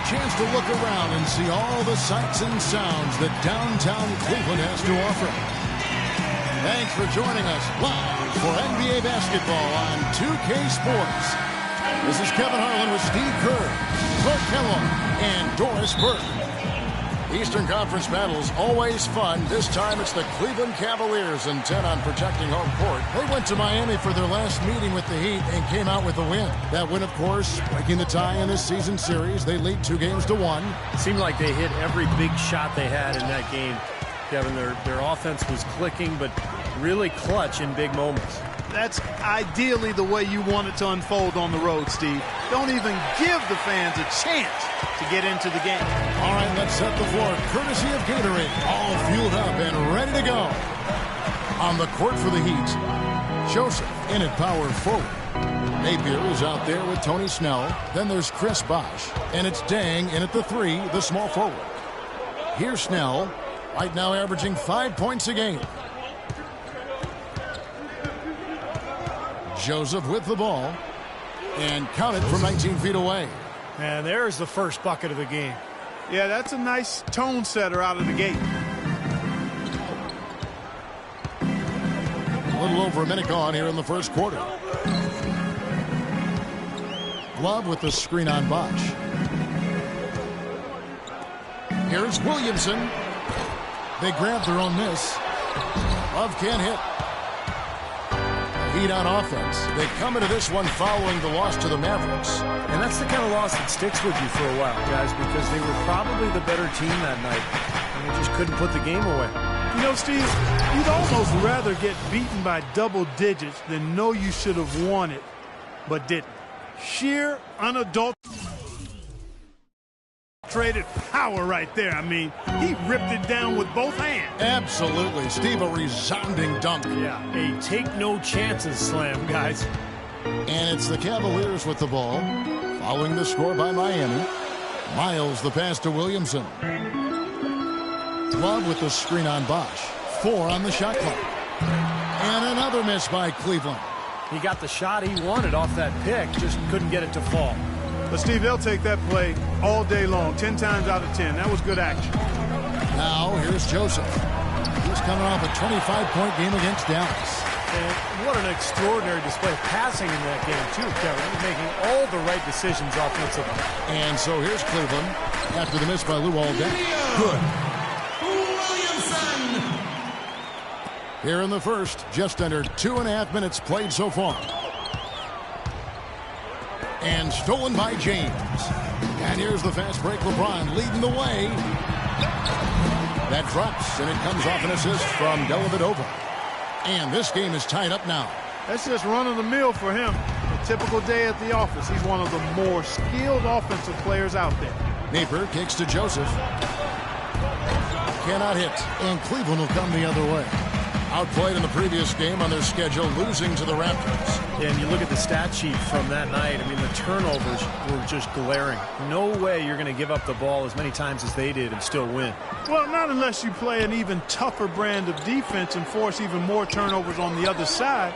chance to look around and see all the sights and sounds that downtown Cleveland has to offer. Thanks for joining us live for NBA basketball on 2K Sports. This is Kevin Harlan with Steve Kerr, Clark Kellogg, and Doris Burke. Eastern Conference battles always fun. This time it's the Cleveland Cavaliers intent on protecting home court. They went to Miami for their last meeting with the Heat and came out with a win. That win, of course, breaking the tie in this season series. They lead 2-1. It seemed like they hit every big shot they had in that game. Kevin, their offense was clicking, but really clutch in big moments. That's ideally the way you want it to unfold on the road, Steve. Don't even give the fans a chance to get into the game. All right, let's set the floor. Courtesy of Gatorade, all fueled up and ready to go. On the court for the Heat, Joseph in at power forward. Napier is out there with Tony Snell. Then there's Chris Bosh. And it's Dang in at the 3, the small forward. Here's Snell, right now averaging 5 points a game. Joseph with the ball. And count it from 19 feet away. And there's the first bucket of the game. Yeah, that's a nice tone setter out of the gate. A little over a minute gone here in the first quarter. Love with the screen on Bosh. Here's Williamson. They grab their own miss. Love can't hit. Heat on offense. They come into this one following the loss to the Mavericks. And that's the kind of loss that sticks with you for a while, guys, because they were probably the better team that night. And they just couldn't put the game away. You know, Steve, you'd almost rather get beaten by double digits than know you should have won it, but didn't. Sheer, unadulterated power right there. I mean, he ripped it down with both hands. Absolutely. Steve, a resounding dunk. Yeah, a take-no-chances slam, guys. And it's the Cavaliers with the ball, following the score by Miami. Miles the pass to Williamson. Love with the screen on Bosh. 4 on the shot clock. And another miss by Cleveland. He got the shot he wanted off that pick, just couldn't get it to fall. But, Steve, they'll take that play all day long, 10 times out of 10. That was good action. Now, here's Joseph. He's coming off a 25-point game against Dallas. And what an extraordinary display of passing in that game, too, Kevin. He's making all the right decisions offensively. And so here's Cleveland after the miss by Lou Aldec. Good. Williamson. Here in the first, just under 2.5 minutes played so far. And stolen by James. And here's the fast break. LeBron leading the way. That drops, and it comes off an assist from Dellavedova. And this game is tied up now. That's just run-of-the-mill for him. A typical day at the office. He's one of the more skilled offensive players out there. Napier kicks to Joseph. Cannot hit. And Cleveland will come the other way. Outplayed in the previous game on their schedule, losing to the Raptors. And you look at the stat sheet from that night. I mean, the turnovers were just glaring. No way you're going to give up the ball as many times as they did and still win. Well, not unless you play an even tougher brand of defense and force even more turnovers on the other side.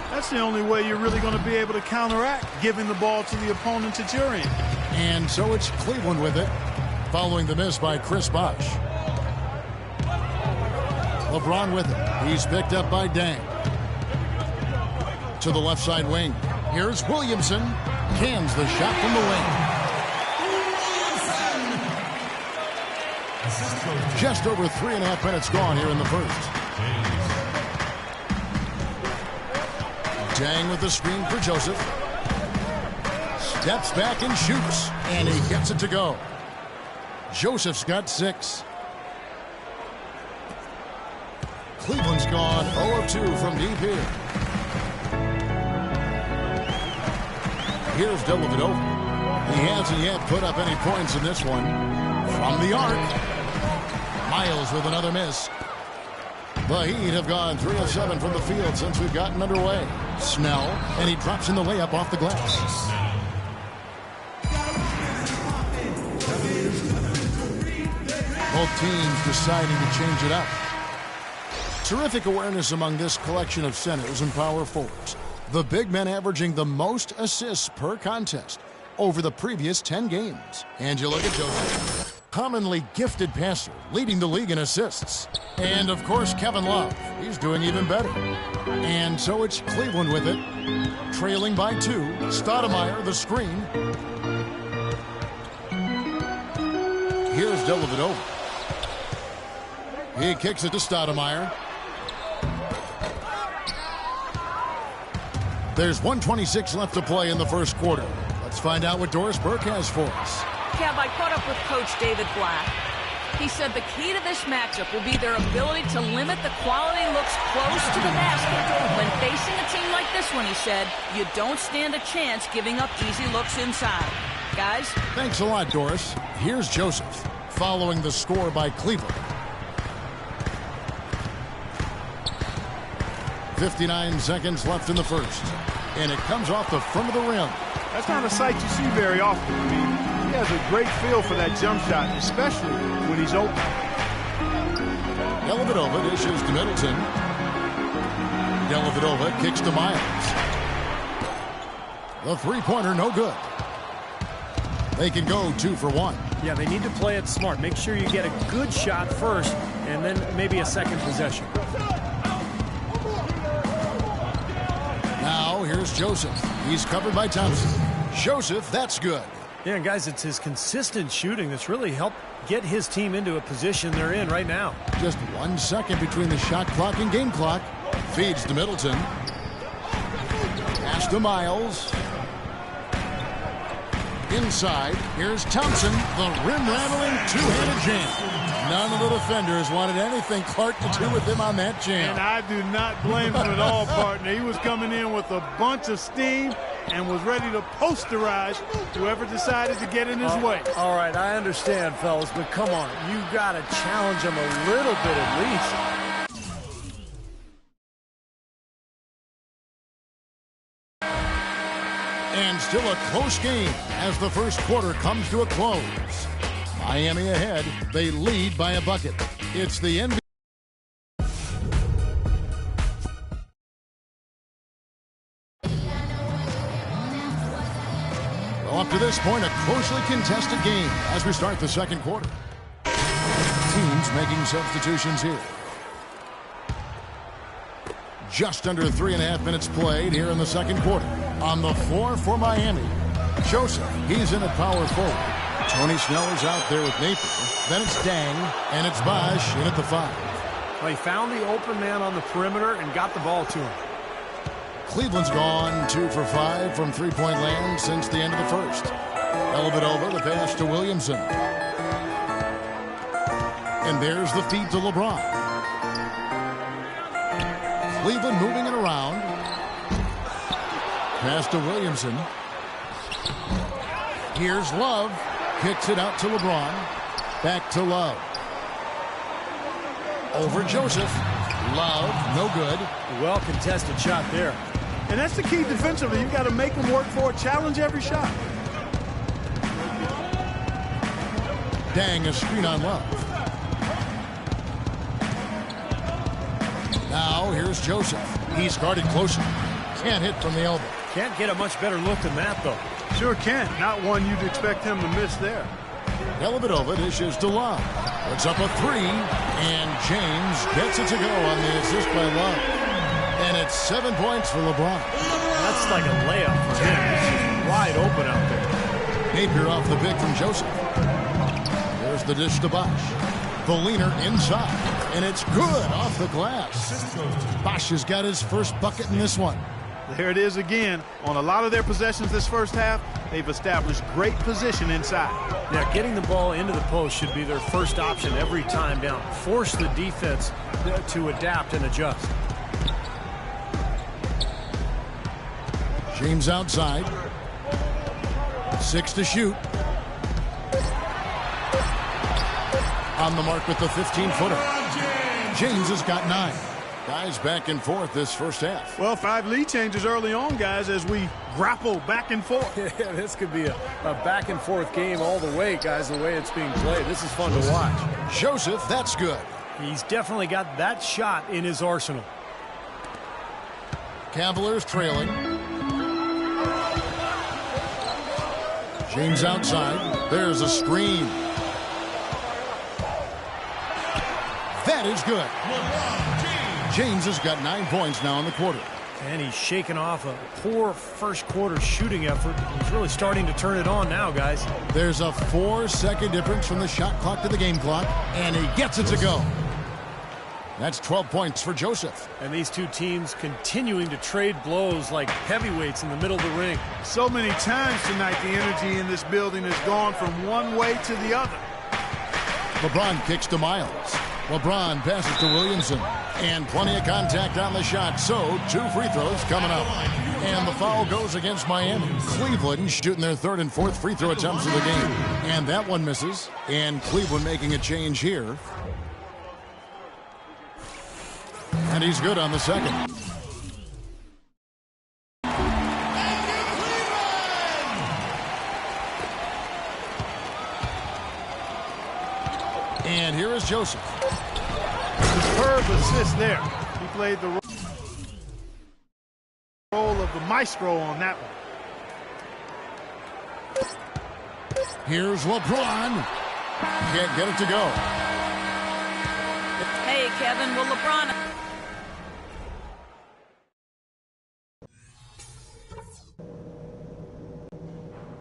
That's the only way you're really going to be able to counteract giving the ball to the opponents at your end. And so it's Cleveland with it, following the miss by Chris Bosh. LeBron with it. He's picked up by Dang. To the left side wing. Here's Williamson. Cans the shot from the wing. Just over 3.5 minutes gone here in the first. Dang with the screen for Joseph. Steps back and shoots. And he gets it to go. Joseph's got 6. Cleveland's gone 0 of 2 from deep here. Here's Dellavedova. He hasn't yet put up any points in this one. From the arc. Miles with another miss. The Heat have gone 3 of 7 from the field since we've gotten underway. Snell, and he drops in the layup off the glass. Both teams deciding to change it up. Terrific awareness among this collection of centers and power forwards. The big men averaging the most assists per contest. over the previous 10 games. And you look at Joseph, commonly gifted passer, leading the league in assists. And, of course, Kevin Love. He's doing even better. And so it's Cleveland with it, trailing by 2. Stoudemire, the screen. Here's Dellavedova. He kicks it to Stoudemire. There's 1:26 left to play in the first quarter. Let's find out what Doris Burke has for us. Kev, I caught up with Coach David Black. He said the key to this matchup will be their ability to limit the quality looks close to the basket. When facing a team like this one, he said, you don't stand a chance giving up easy looks inside. Guys? Thanks a lot, Doris. Here's Joseph, following the score by Cleveland. 59 seconds left in the first. And it comes off the front of the rim. That's not a sight you see very often. I mean, he has a great feel for that jump shot, especially when he's open. Dellavedova dishes to Middleton. Dellavedova kicks to Miles. The three-pointer, no good. They can go 2 for 1. Yeah, they need to play it smart. Make sure you get a good shot first, and then maybe a second possession. Now, here's Joseph. He's covered by Thompson. Joseph, that's good. Yeah, guys, it's his consistent shooting that's really helped get his team into a position they're in right now. Just 1 second between the shot clock and game clock. Feeds to Middleton. Pass to Miles. Inside, here's Thompson. The rim-rattling two-handed jam. None of the defenders wanted anything Clark to do with him on that jam. And I do not blame him at all, partner. He was coming in with a bunch of steam and was ready to posterize whoever decided to get in his way. All right, I understand, fellas, but come on. You got to challenge him a little bit at least. And still a close game as the first quarter comes to a close. Miami ahead. They lead by a bucket. It's the NBA. Well, up to this point, a closely contested game as we start the second quarter. Teams making substitutions here. Just under 3.5 minutes played here in the second quarter. On the floor for Miami, Joseph, he's in at power forward. Tony Snell is out there with Napier. Then it's Dang, and it's Bosch in at the 5. Well, he found the open man on the perimeter and got the ball to him. Cleveland's gone 2 for 5 from three-point land since the end of the first. Dellavedova, the pass to Williamson. And there's the feed to LeBron. Cleveland moving it around. Pass to Williamson. Here's Love. Kicks it out to LeBron. Back to Love. Over Joseph. Love, no good. Well contested shot there. And that's the key defensively. You've got to make them work for it. Challenge every shot. Dang, a screen on Love. Now here's Joseph. He's guarded closer. Can't hit from the elbow. Can't get a much better look than that, though. Sure can't. Not one you'd expect him to miss there. Dellavedova dishes to Love. Puts up a 3, and James gets it to go on the assist by Love. And it's 7 points for LeBron. That's like a layup for him. He's just wide open out there. Napier off the pick from Joseph. There's the dish to Bosch. The leaner inside, and it's good off the glass. Bosch has got his first bucket in this one. There it is again. On a lot of their possessions this first half, they've established great position inside. Yeah, getting the ball into the post should be their first option every time down. Force the defense to adapt and adjust. James outside. 6 to shoot. On the mark with the 15-footer. James has got 9. Guys back and forth this first half. Well, 5 lead changes early on, guys, as we grapple back and forth. Yeah, this could be a back and forth game all the way, guys, the way it's being played. This is fun to watch. Joseph, that's good. He's definitely got that shot in his arsenal. Cavaliers trailing. James outside. There's a screen. That is good. James has got 9 points now in the quarter. And he's shaking off a poor first quarter shooting effort. He's really starting to turn it on now, guys. There's a 4-second difference from the shot clock to the game clock, and he gets it to go. That's 12 points for Joseph. And these two teams continuing to trade blows like heavyweights in the middle of the ring. So many times tonight, the energy in this building has gone from one way to the other. LeBron kicks to Miles. LeBron passes to Williamson. And plenty of contact on the shot, so 2 free throws coming up. And the foul goes against Miami. Cleveland shooting their 3rd and 4th free throw attempts of the game. And that one misses. And Cleveland making a change here. And he's good on the second. And here is Joseph. Superb assist there. He played the role of the maestro on that one. Here's LeBron. Can't get it to go. Hey, Kevin, will LeBron...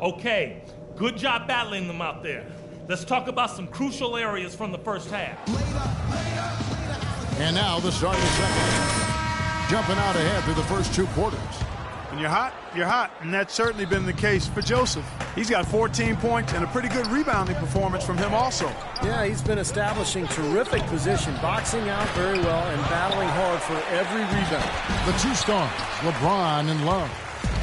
Okay, good job battling them out there. Let's talk about some crucial areas from the first half. And now the start of the second. Jumping out ahead through the first 2 quarters. When you're hot, you're hot. And that's certainly been the case for Joseph. He's got 14 points and a pretty good rebounding performance from him also. Yeah, he's been establishing terrific position, boxing out very well and battling hard for every rebound. The 2 stars, LeBron and Love,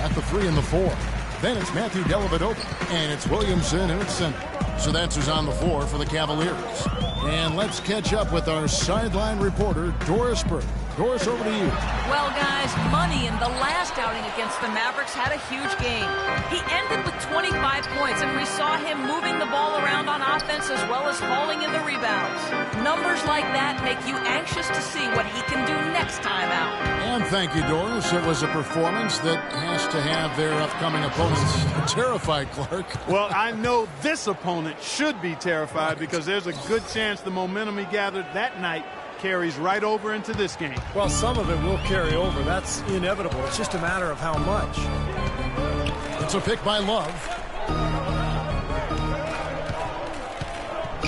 at the 3 and the 4. Then it's Matthew Dellavedova, and it's Williamson in its center. So that's who's on the floor for the Cavaliers. And let's catch up with our sideline reporter, Doris Burke. Doris, over to you. Well, guys, Money in the last outing against the Mavericks had a huge game. He ended with 25 points, and we saw him moving the ball around on offense as well as hauling in the rebounds. Numbers like that make you anxious to see what he can do next time out. And thank you, Doris. It was a performance that has to have their upcoming opponents terrified, Clark. Well, I know this opponent should be terrified because there's a good chance the momentum he gathered that night carries right over into this game. Well, some of it will carry over. That's inevitable. It's just a matter of how much. It's a pick by Love.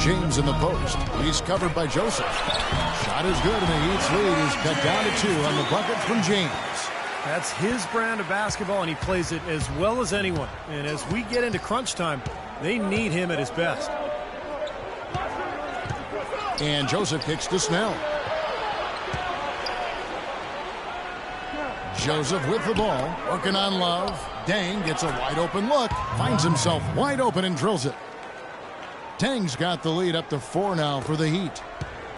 James in the post. He's covered by Joseph. Shot is good, and the Heat's lead is cut down to 2 on the bucket from James. That's his brand of basketball, and he plays it as well as anyone. And as we get into crunch time, they need him at his best. And Joseph kicks to Snell. Joseph with the ball, working on Love. Dang gets a wide open look, finds himself wide open and drills it. Tang's got the lead up to 4 now for the Heat.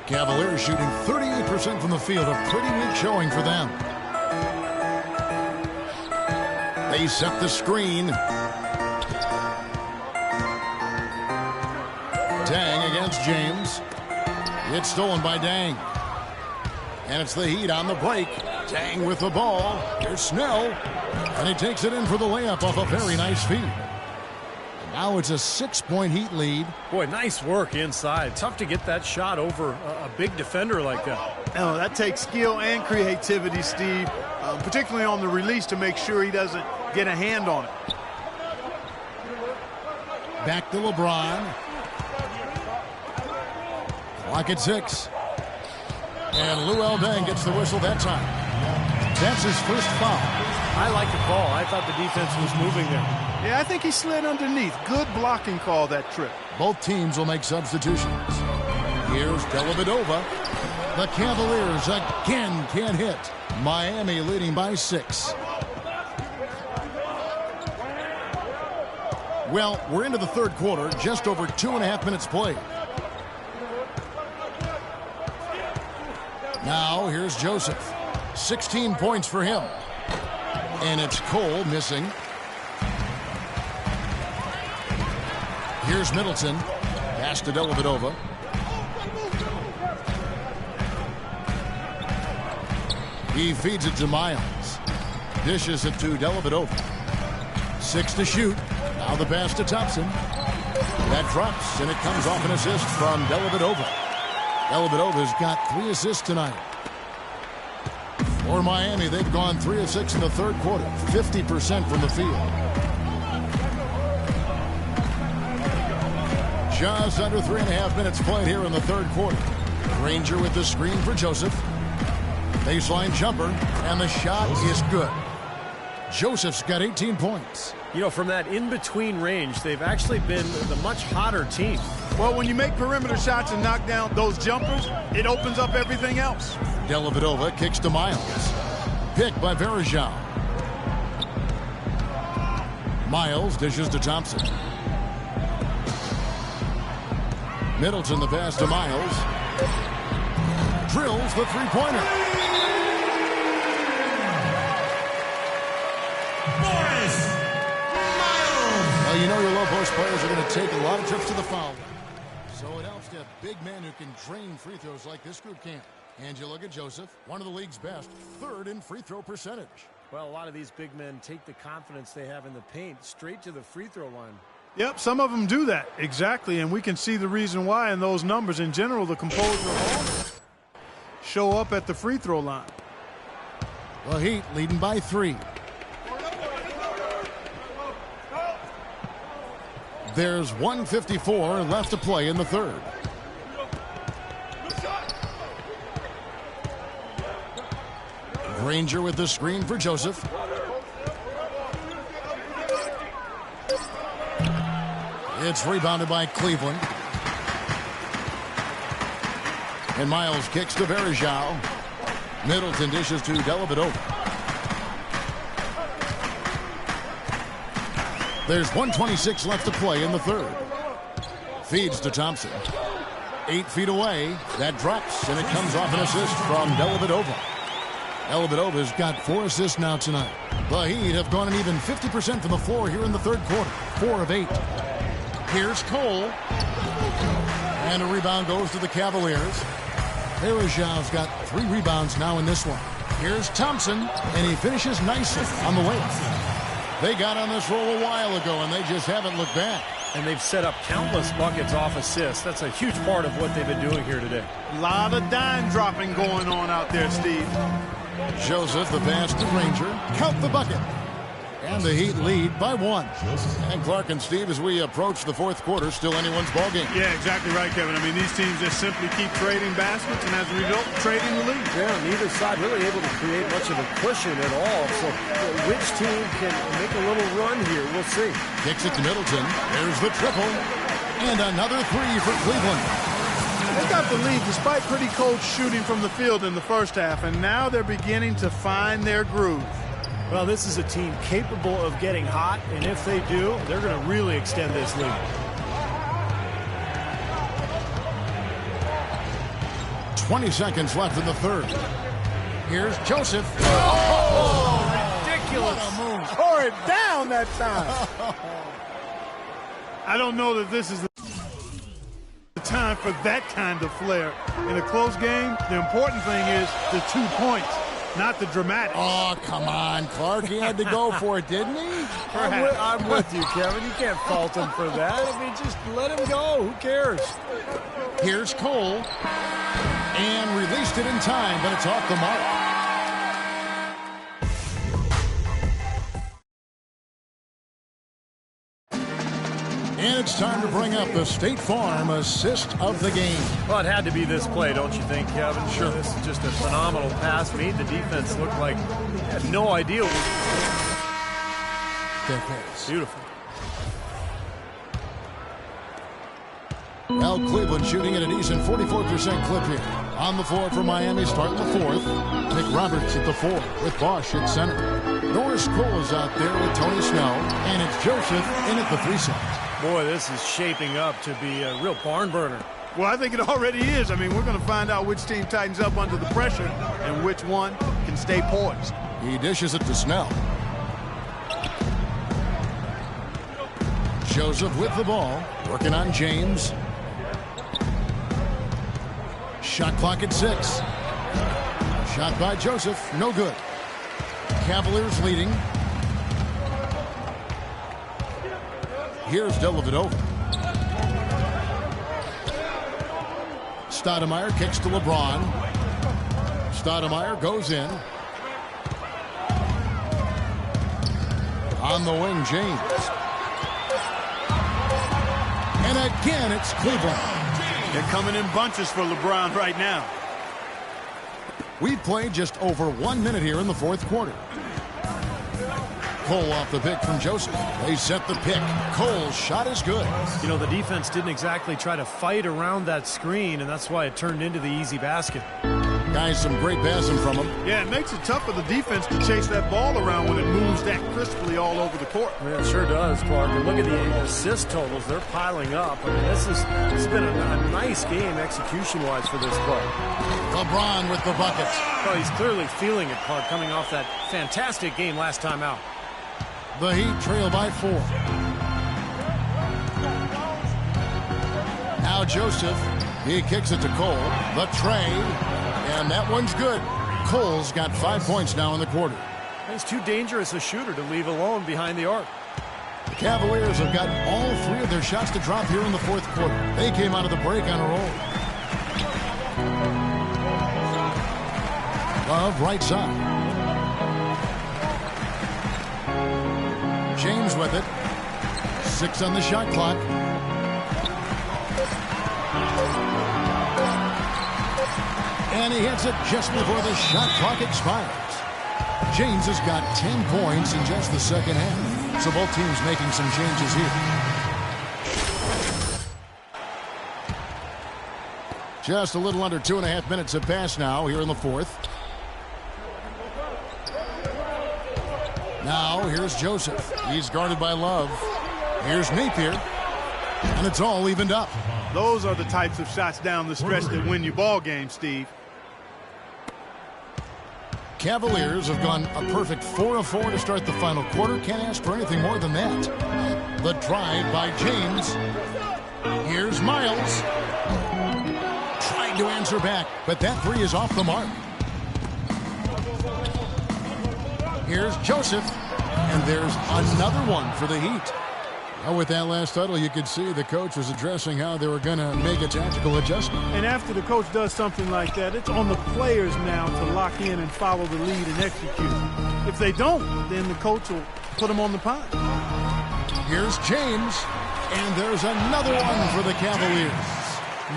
Cavaliers shooting 38% from the field, a pretty weak showing for them. They set the screen. Tang against James. It's stolen by Dang. And it's the Heat on the break. Tang with the ball. Here's Snell. And he takes it in for the layup off a very nice feed. Now it's a 6-point Heat lead. Boy, nice work inside. Tough to get that shot over a big defender like that. Oh, that takes skill and creativity, Steve, particularly on the release to make sure he doesn't get a hand on it. Back to LeBron. Clock at 6. And Luol Deng gets the whistle that time. That's his first foul. I like the call. I thought the defense was moving there. Yeah, I think he slid underneath. Good blocking call that trip. Both teams will make substitutions. Here's Dellavedova. The Cavaliers again can't hit. Miami leading by 6. Well, we're into the third quarter, just over 2.5 minutes played. Now, here's Joseph. 16 points for him. And it's Cole missing. Here's Middleton. Pass to Dellavedova. He feeds it to Miles. Dishes it to Dellavedova. 6 to shoot. Now the pass to Thompson. That drops, and it comes off an assist from Dellavedova. Dellavedova's got 3 assists tonight. For Miami, they've gone 3 of 6 in the third quarter, 50% from the field. Just under 3.5 minutes played here in the third quarter. Granger with the screen for Joseph. Baseline jumper, and the shot is good. Joseph's got 18 points. You know, from that in-between range, they've actually been the much hotter team. Well, when you make perimeter shots and knock down those jumpers, it opens up everything else. Dellavedova kicks to Miles. Picked by Varejao. Miles dishes to Thompson. Middleton the pass to Miles. Drills the three-pointer. Well, you know your low-post players are going to take a lot of trips to the foul line. So it helps to have big men who can drain free throws like this group can. And you look at Joseph, one of the league's best, 3rd in free throw percentage. Well, a lot of these big men take the confidence they have in the paint straight to the free throw line. Yep, some of them do that. Exactly, and we can see the reason why in those numbers. In general, the composure show up at the free throw line. The Heat leading by 3. There's 1:54 left to play in the third. Granger with the screen for Joseph. It's rebounded by Cleveland. And Miles kicks to Varejao. Middleton dishes to Dellavedova. There's 1:26 left to play in the third. Feeds to Thompson. 8 feet away. That drops, and it comes off an assist from Dellavedova. Dellavedova's got 4 assists now tonight. The Heat have gone an even 50% from the floor here in the third quarter. 4 of 8. Here's Cole. And a rebound goes to the Cavaliers. Varejao's got 3 rebounds now in this one. Here's Thompson, and he finishes nicely on the layup. They got on this roll a while ago, and they just haven't looked back. And they've set up countless buckets off assists. That's a huge part of what they've been doing here today. A lot of dime dropping going on out there, Steve. Joseph, the pass to Granger. Count the bucket. And the Heat lead by 1. And Clark and Steve, as we approach the fourth quarter, still anyone's ballgame. Yeah, exactly right, Kevin. I mean, these teams just simply keep trading baskets, and as a result, trading the lead. Yeah, neither side really able to create much of a cushion at all. So which team can make a little run here? We'll see. Kicks it to Middleton. There's the triple. And another 3 for Cleveland. They got the lead despite pretty cold shooting from the field in the first half, and now they're beginning to find their groove. Well, this is a team capable of getting hot, and if they do, they're going to really extend this lead. "20 seconds left in the third. Here's Joseph. Oh, ridiculous. What a move. Tore it down that time. I don't know that this is the time for that kind of flair. In a close game, the important thing is the 2 points. Not the dramatic. Oh, come on, Clark. He had to go for it, didn't he? I'm with you, Kevin. You can't fault him for that. I mean, just let him go. Who cares? Here's Cole. And released it in time, but it's off the mark. And it's time to bring up the State Farm assist of the game. Well, it had to be this play, don't you think, Kevin? Sure. This is just a phenomenal pass. Made the defense look like they had no idea. Their pass. Beautiful. Well, Cleveland shooting at a decent 44% clip here. On the floor for Miami, starting the fourth. Nick Roberts at the 4 with Bosch at center. Norris Cole is out there with Tony Snell. And it's Joseph in at the 3 side. Boy, this is shaping up to be a real barn burner. Well, I think it already is. I mean, we're going to find out which team tightens up under the pressure and which one can stay poised. He dishes it to Snell. Joseph with the ball, working on James. Shot clock at 6. Shot by Joseph, no good. Cavaliers leading. Here's Dellavedova. Stoudemire kicks to LeBron. Stoudemire goes in. On the wing, James. And again, it's Cleveland. They're coming in bunches for LeBron right now. We've played just over 1 minute here in the fourth quarter. Cole off the pick from Joseph. They set the pick. Cole's shot is good. You know, the defense didn't exactly try to fight around that screen, and that's why it turned into the easy basket. Guys, some great passing from him. Yeah, it makes it tough for the defense to chase that ball around when it moves that crisply all over the court. Yeah, it sure does, Clark. And look at the assist totals. They're piling up. I mean, this has been a nice game execution-wise for this play. LeBron with the buckets. Oh, he's clearly feeling it, Clark, coming off that fantastic game last time out. The Heat trail by 4. Now Joseph. He kicks it to Cole. The trade. And that one's good. Cole's got 5 points now in the quarter. He's too dangerous a shooter to leave alone behind the arc. The Cavaliers have got all 3 of their shots to drop here in the fourth quarter. They came out of the break on a roll. Love right side. James with it. 6 on the shot clock. And he hits it just before the shot clock expires. James has got 10 points in just the second half. So both teams making some changes here. Just a little under 2.5 minutes have passed now here in the fourth. Now here's Joseph. He's guarded by Love. Here's Napier. And it's all evened up. Those are the types of shots down the stretch that win you ball games, Steve. Cavaliers have gone a perfect 4 of 4 to start the final quarter. Can't ask for anything more than that. The drive by James. Here's Miles. Trying to answer back, but that 3 is off the mark. Here's Joseph. And there's another one for the Heat. Well, with that last huddle, you could see the coach was addressing how they were going to make a tactical adjustment. And after the coach does something like that, it's on the players now to lock in and follow the lead and execute. If they don't, then the coach will put them on the pine. Here's James, and there's another one for the Cavaliers.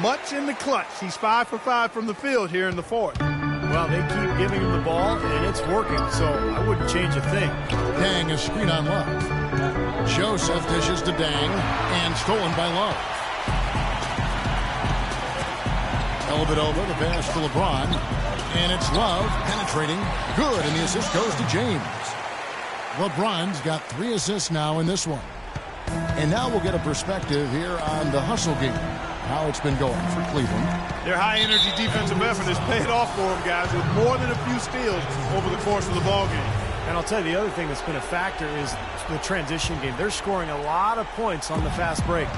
Much in the clutch. He's 5 for 5 from the field here in the fourth. Well, they keep giving him the ball, and it's working, so I wouldn't change a thing. Dang, a screen on Love. Joseph dishes to Dang, and stolen by Love. Dellavedova, the pass to LeBron, and it's Love penetrating. Good, and the assist goes to James. LeBron's got 3 assists now in this one. And now we'll get a perspective here on the hustle game, how it's been going for Cleveland. Their high-energy defensive effort has paid off for them, guys, with more than a few steals over the course of the ball game. And I'll tell you, the other thing that's been a factor is the transition game. They're scoring a lot of points on the fast break.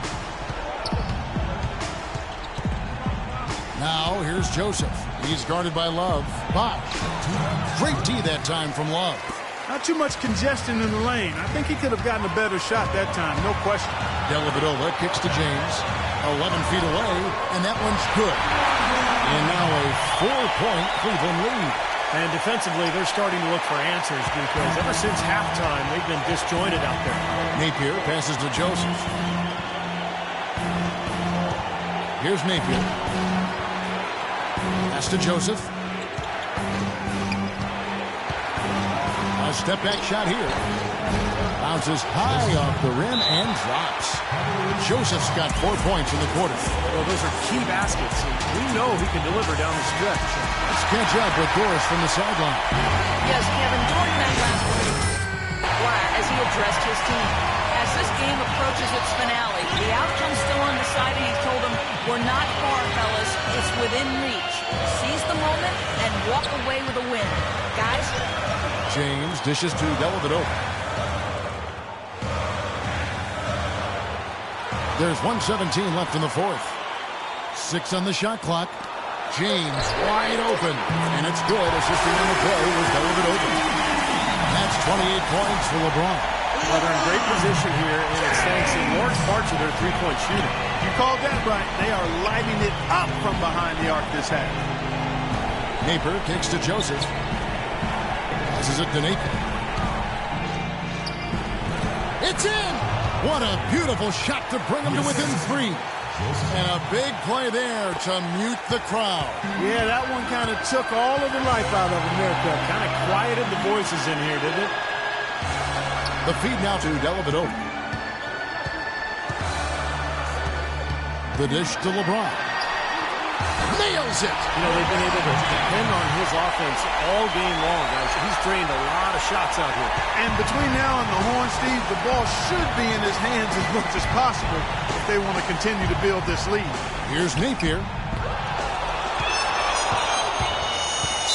Now, here's Joseph. He's guarded by Love. Bosh. Great D that time from Love. Not too much congestion in the lane. I think he could have gotten a better shot that time, no question. Dellavedova kicks to James. 11 feet away, and that one's good. And now a 4-point Cleveland lead. And defensively, they're starting to look for answers because ever since halftime, they've been disjointed out there. Napier passes to Joseph. Here's Napier. Pass to Joseph. A step-back shot here. Bounces high off the rim and drops. Joseph's got 4 points in the quarter. Well, those are key baskets. And we know he can deliver down the stretch. Let's catch up with Doris from the sideline. Yes, Kevin, during that last minute, Blatt, as he addressed his team, as this game approaches its finale, the outcome's still undecided. He told them, we're not far, fellas. It's within reach. Seize the moment and walk away with a win. Guys? James dishes to Dellavedova. There's 1:17 left in the fourth. 6 on the shot clock. James wide open, and it's good. Assisting on the play was Dellavedova. That's 28 points for LeBron. Well, they're in great position here, and it's thanks in large part to their three-point shooting. You called that right. They are lighting it up from behind the arc this half. Napier kicks to Joseph. Passes it to Napier. It's in! What a beautiful shot to bring him to within 3. And a big play there to mute the crowd. Yeah, that one kind of took all of the life out of America. Kind of quieted the voices in here, didn't it? The feed now to Dellavedova. The dish to LeBron. Nails it! You know, they've been able to depend on his offense all game long, guys. He's drained a lot of shots out here. And between now and the horn, Steve, the ball should be in his hands as much as possible if they want to continue to build this lead. Here's Napier.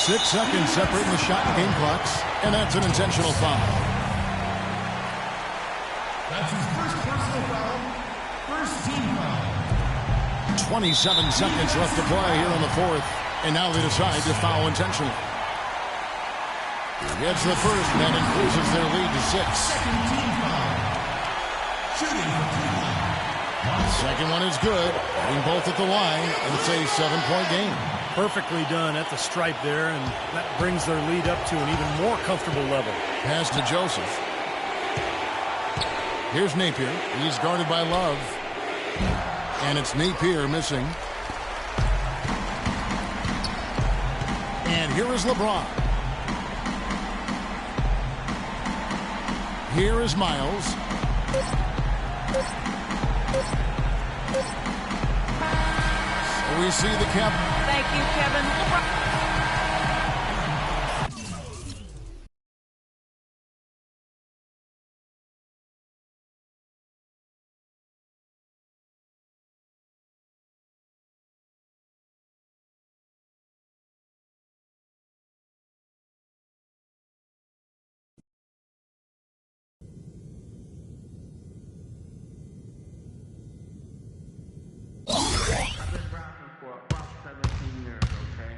6 seconds separating the shot and game clocks, and that's an intentional foul. That's his first personal foul. First team foul. 27 seconds left to play here in the 4th, and now they decide to foul intentionally. Gets the first, and that increases their lead to 6. Second team foul. Shooting for 2. Second one is good, hitting both at the line, and it's a 7-point game. Perfectly done at the stripe there, and that brings their lead up to an even more comfortable level. Pass to Joseph. Here's Napier. He's guarded by Love. And it's Napier missing. And here is LeBron. Here is Miles. We see the cap. Thank you, Kevin. I've been rapping for about 17 years, okay?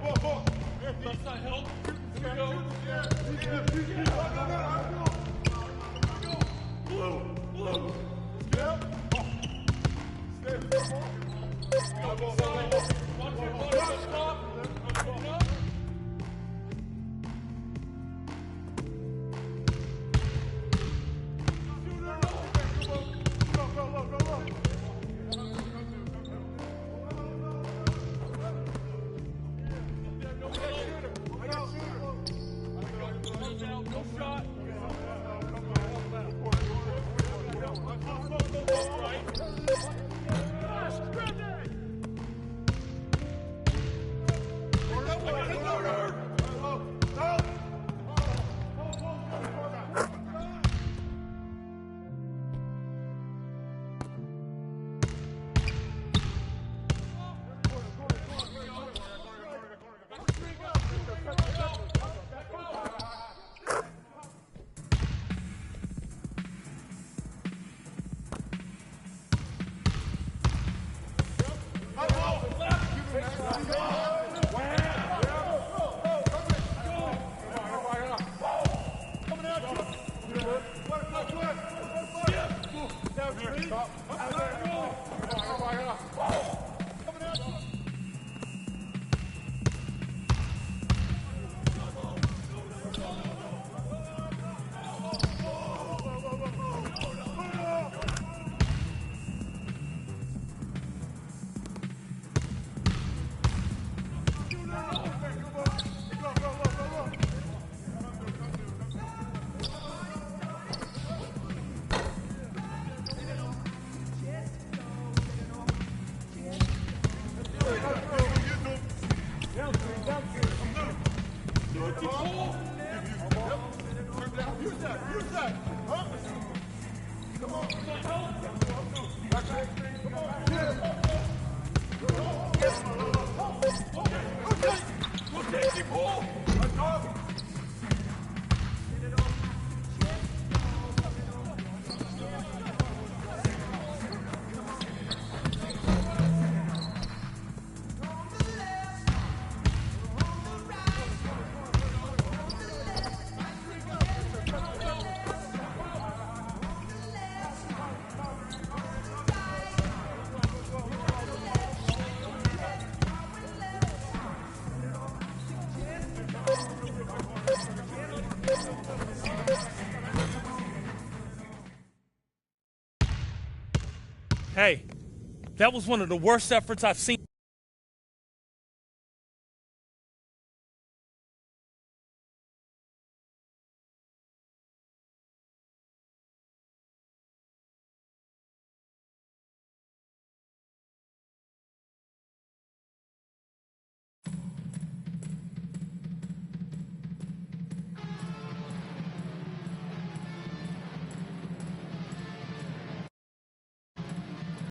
Left side help. Here we go. Blue. Yep. Hey, that was one of the worst efforts I've seen.